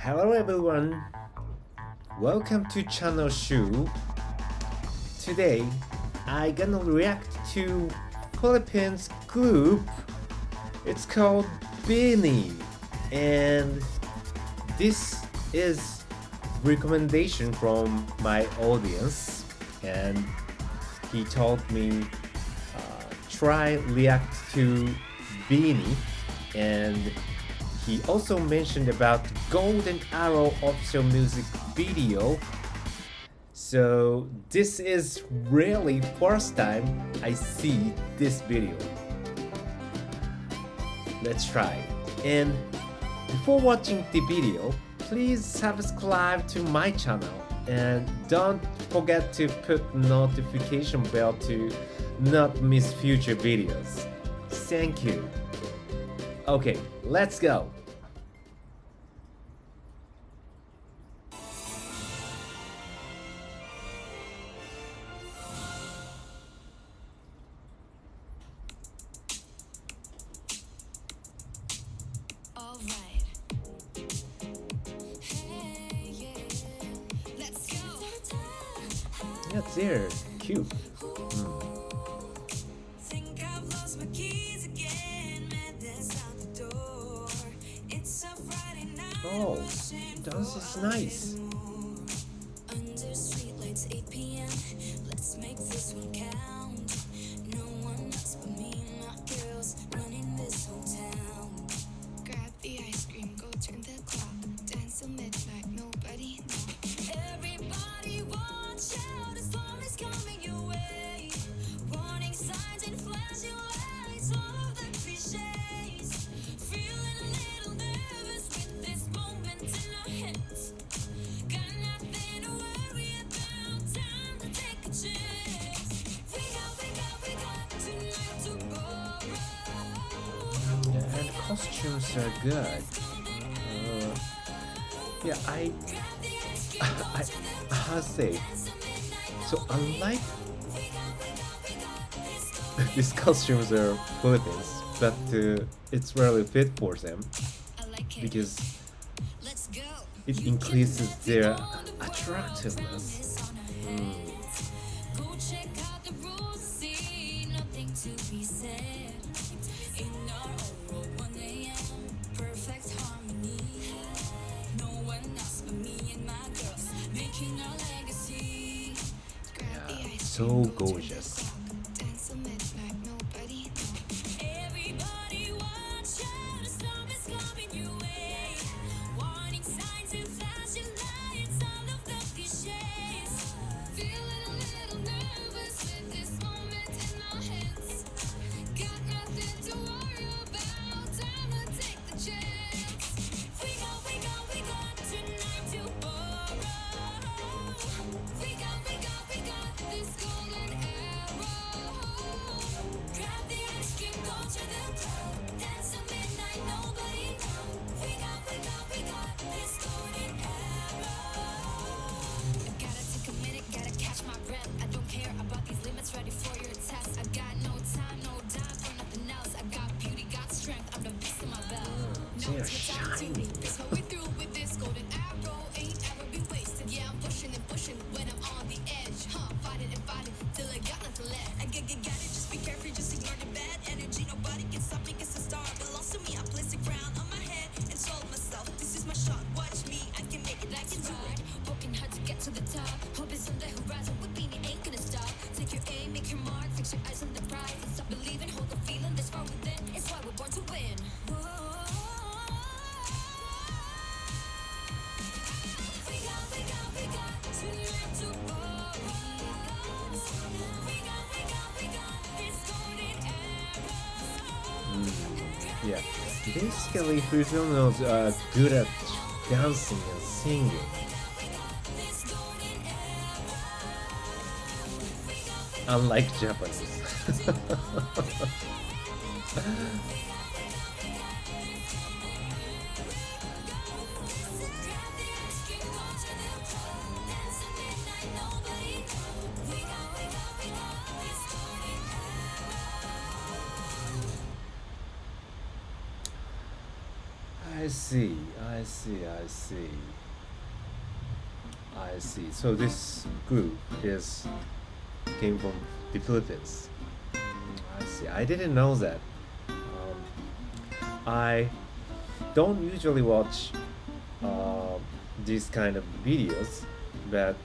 Hello everyone, welcome to channel Shu. Today I gonna react to Philippines group. It's called BINI, and this is recommendation from my audience, and he told me try react to BINI, and he also mentioned about Golden Arrow official music video. So this is really first time I see this video. Let's try. And before watching the video, please subscribe to my channel and don't forget to put notification bell to not miss future videos. Thank you. Okay, let's go. Alright. Hey, yeah. Let's go. Yeah, they're cute. Think I've lost my keys again. Madness out the door. It's a Friday night. Oh, dance is nice. Under streetlights, 8 p.m. Let's make this one count. No one else but me and my girls running this whole town. Grab the ice cream, go turn the clock. Dance till midnight, nobody knows. Everybody watch out, a storm is coming your way. Warning signs and flashing lights, all of the cliches. Feeling a little nervous with this moment in our hands. Got nothing to worry about, time to take a chance. We got tonight to borrow. Yeah, and costumes are good. Yeah, I say. So unlike these costumes are Philippines, but it's really fit for them because Let's go. it increases their attractiveness. Go check out the rules, see nothing to be said. In our own world, 1 a.m. Perfect harmony. No one else but me and my girls making our legacy. Grab the Yeah, ice so cream, go turn the gorgeous. clock. Dance till midnight, nobody knows. Everybody watch out, a storm is coming your way. Warning signs and flashing lights, all of the cliches. Feeling a little nervous with this moment in our hands. Got nothing to worry about, time to take the chance. We got tonight to borrow. We got this golden arrow. Grab the ice cream, go to the club. Dance till midnight, nobody knows. We got this golden arrow. I gotta take a minute, gotta catch my breath. I don't care about these limits, ready for your test. I got no time, no dime for nothing else. I got beauty, got strength, I'm the beast in my belt. They are shiny. That's how we through with this golden arrow. Ain't ever been wasted. Yeah, I'm pushing and pushing when I'm on the edge. Fighting and fighting till I got nothing left. I got it. Just be careful, just ignore the bad energy. Nobody can stop me, 'cause the star belongs to me. I place a crown on my head and told myself, this is my shot. Watch me, I can make it, I can do it. Working hard to get to the top. Hope is on the horizon with BINI, ain't gonna stop. Take your aim, make your mark, fix your eyes on the prize. And stop believing, hold the feeling that's far within. It's why we're born to win. We got tonight to borrow. We got this golden arrow. Yeah, basically Filipinos are good at dancing and singing. Unlike Japanese. see. I see. I see. I see. So this group is came from the Philippines. I see. I didn't know that. I don't usually watch uh, these kind of videos, but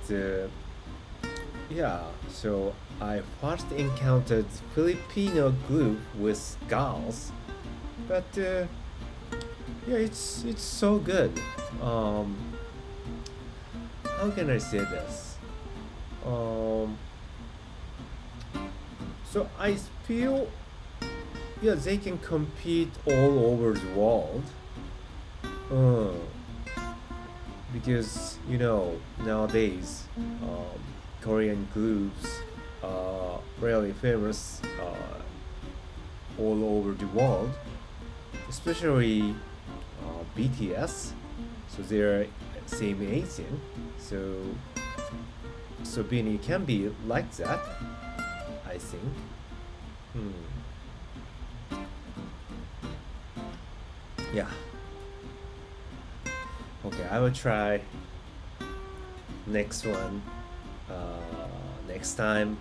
yeah. So I first encountered Filipino group with girls, but yeah, it's so good. Um, how can I say this? Um, so I feel yeah they can compete all over the world. Uh, because nowadays Korean groups are really famous all over the world, especially BTS. So they're same Asian. So BINI can be like that, I think. Hmm. Yeah. Okay, I will try next one next time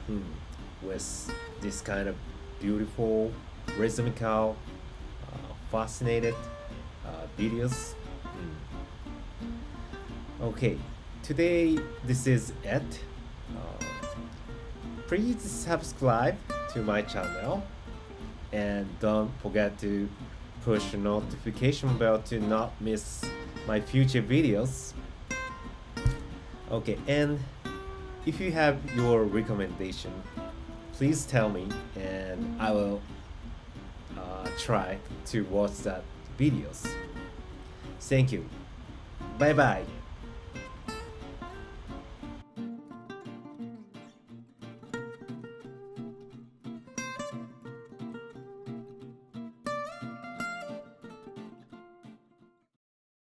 hmm, with this kind of beautiful, rhythmical, fascinated videos. Okay, today this is it. Uh, Please subscribe to my channel and don't forget to push the notification bell to not miss my future videos. Okay, and if you have your recommendation, please tell me and I will try to watch that videos. Thank you. Bye bye.